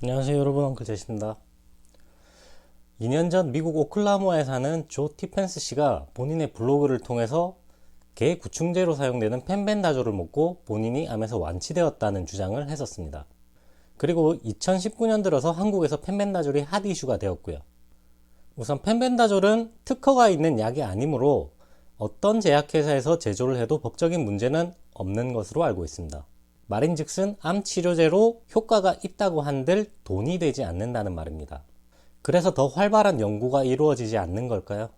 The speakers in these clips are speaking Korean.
안녕하세요 여러분, 엉클 제시입니다. 2년 전 미국 오클라호마에 사는 조 티펜스 씨가 본인의 블로그를 통해서 개 구충제로 사용되는 펜벤다조를 먹고 본인이 암에서 완치되었다는 주장을 했었습니다. 그리고 2019년 들어서 한국에서 펜벤다졸이 핫 이슈가 되었고요. 우선 펜벤다졸은 특허가 있는 약이 아니므로 어떤 제약회사에서 제조를 해도 법적인 문제는 없는 것으로 알고 있습니다. 말인즉슨 암 치료제로 효과가 있다고 한들 돈이 되지 않는다는 말입니다. 그래서 더 활발한 연구가 이루어지지 않는 걸까요?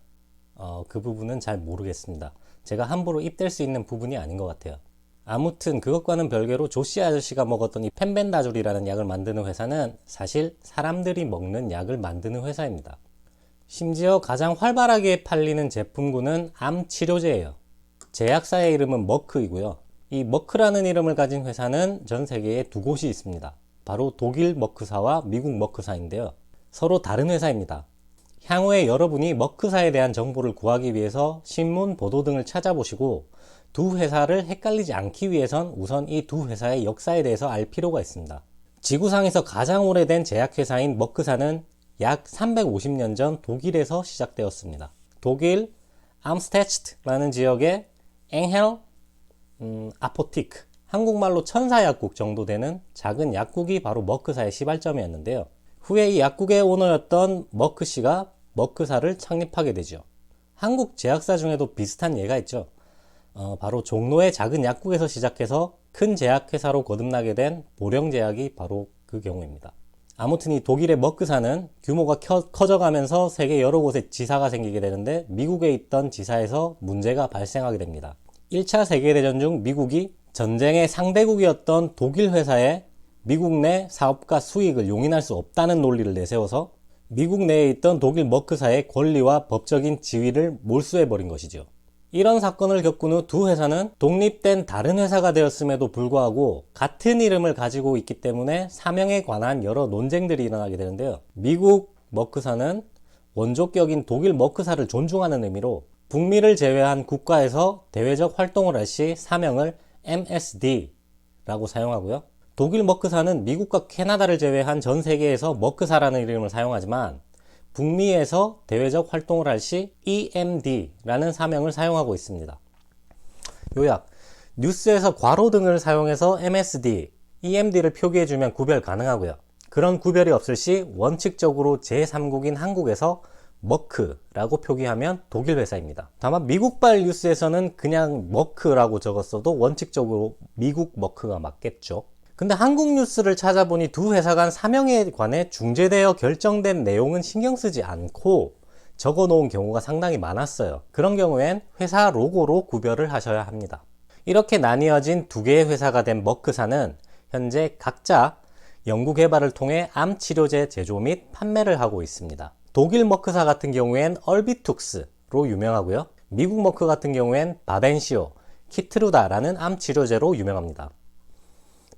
그 부분은 잘 모르겠습니다. 제가 함부로 입댈 수 있는 부분이 아닌 것 같아요. 아무튼 그것과는 별개로 조씨 아저씨가 먹었던 이 펜벤다졸이라는 약을 만드는 회사는 사실 사람들이 먹는 약을 만드는 회사입니다. 심지어 가장 활발하게 팔리는 제품군은 암 치료제예요. 제약사의 이름은 머크이고요. 이 머크라는 이름을 가진 회사는 전 세계에 두 곳이 있습니다. 바로 독일 머크사와 미국 머크사인데요. 서로 다른 회사입니다. 향후에 여러분이 머크사에 대한 정보를 구하기 위해서 신문, 보도 등을 찾아보시고 두 회사를 헷갈리지 않기 위해선 우선 이 두 회사의 역사에 대해서 알 필요가 있습니다. 지구상에서 가장 오래된 제약회사인 머크사는 약 350년 전 독일에서 시작되었습니다. 독일 암스테츠트라는 지역의 엥헬 아포티크, 한국말로 천사약국 정도 되는 작은 약국이 바로 머크사의 시발점이었는데요. 후에 이 약국의 오너였던 머크 씨가 머크사를 창립하게 되죠. 한국 제약사 중에도 비슷한 예가 있죠. 바로 종로의 작은 약국에서 시작해서 큰 제약회사로 거듭나게 된 보령제약이 바로 그 경우입니다. 아무튼 이 독일의 머크사는 규모가 커져가면서 세계 여러 곳에 지사가 생기게 되는데 미국에 있던 지사에서 문제가 발생하게 됩니다. 1차 세계대전 중 미국이 전쟁의 상대국이었던 독일 회사에 미국 내 사업가 수익을 용인할 수 없다는 논리를 내세워서 미국 내에 있던 독일 머크사의 권리와 법적인 지위를 몰수해버린 것이죠. 이런 사건을 겪은 후 두 회사는 독립된 다른 회사가 되었음에도 불구하고 같은 이름을 가지고 있기 때문에 사명에 관한 여러 논쟁들이 일어나게 되는데요. 미국 머크사는 원조격인 독일 머크사를 존중하는 의미로 북미를 제외한 국가에서 대외적 활동을 할 시 사명을 MSD라고 사용하고요. 독일 머크사는 미국과 캐나다를 제외한 전 세계에서 머크사라는 이름을 사용하지만 북미에서 대외적 활동을 할 시 EMD라는 사명을 사용하고 있습니다. 요약, 뉴스에서 괄호 등을 사용해서 MSD, EMD를 표기해주면 구별 가능하고요. 그런 구별이 없을 시 원칙적으로 제3국인 한국에서 머크라고 표기하면 독일 회사입니다. 다만 미국발 뉴스에서는 그냥 머크라고 적었어도 원칙적으로 미국 머크가 맞겠죠. 근데 한국 뉴스를 찾아보니 두 회사 간 사명에 관해 중재되어 결정된 내용은 신경 쓰지 않고 적어 놓은 경우가 상당히 많았어요. 그런 경우엔 회사 로고로 구별을 하셔야 합니다. 이렇게 나뉘어진 두 개의 회사가 된 머크사는 현재 각자 연구개발을 통해 암 치료제 제조 및 판매를 하고 있습니다. 독일 머크사 같은 경우엔 얼비툭스로 유명하고요. 미국 머크 같은 경우엔 바벤시오, 키트루다라는 암 치료제로 유명합니다.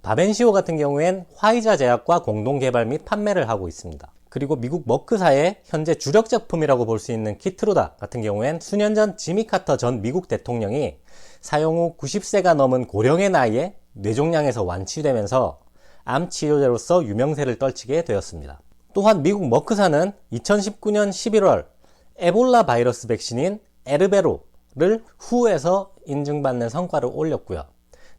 바벤시오 같은 경우엔 화이자 제약과 공동 개발 및 판매를 하고 있습니다. 그리고 미국 머크사의 현재 주력 제품이라고 볼 수 있는 키트루다 같은 경우엔 수년 전 지미 카터 전 미국 대통령이 사용 후 90세가 넘은 고령의 나이에 뇌종양에서 완치되면서 암 치료제로서 유명세를 떨치게 되었습니다. 또한 미국 머크사는 2019년 11월 에볼라 바이러스 백신인 에르베로를 후에서 인증받는 성과를 올렸고요.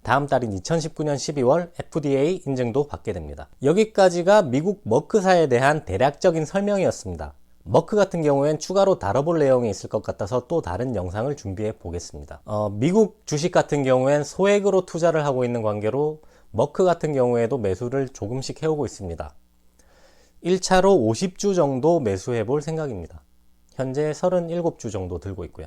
다음 달인 2019년 12월 FDA 인증도 받게 됩니다. 여기까지가 미국 머크사에 대한 대략적인 설명이었습니다. 머크 같은 경우엔 추가로 다뤄볼 내용이 있을 것 같아서 또 다른 영상을 준비해 보겠습니다. 미국 주식 같은 경우엔 소액으로 투자를 하고 있는 관계로 머크 같은 경우에도 매수를 조금씩 해오고 있습니다. 1차로 50주 정도 매수해 볼 생각입니다. 현재 37주 정도 들고 있고요.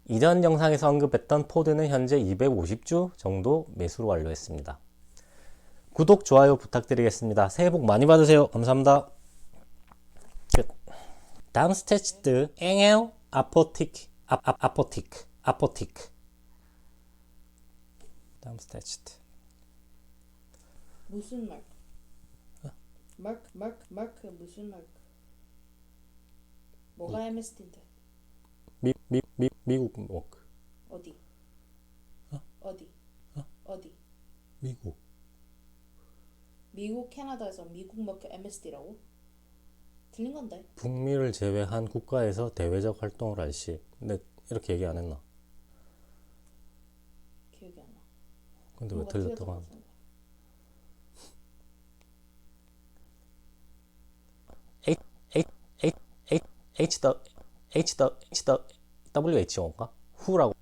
이전 영상에서 언급했던 포드는 현재 250주 정도 매수로 완료했습니다. 구독, 좋아요 부탁드리겠습니다. 새해 복 많이 받으세요. 감사합니다. 끝. 다음 스테치드 엥헬 아포티크 다음 스테치드 무슨 마크? 마크 무슨 마크? 뭐가 MSD인데? 미국 머크. 어디? 어? 어디? 어? 어디? 미국. 미국 캐나다에서 미국 먹혀 MSD라고? 틀린 건데. 북미를 제외한 국가에서 대외적 활동을 할 시. 근데 이렇게 얘기 안 했나? 기억이 안 나. 근데 왜 뭔가 틀렸던 틀렸다고 것 하는 같은데. H, H, H, H, H, H, H, H, WHO인가? 후라고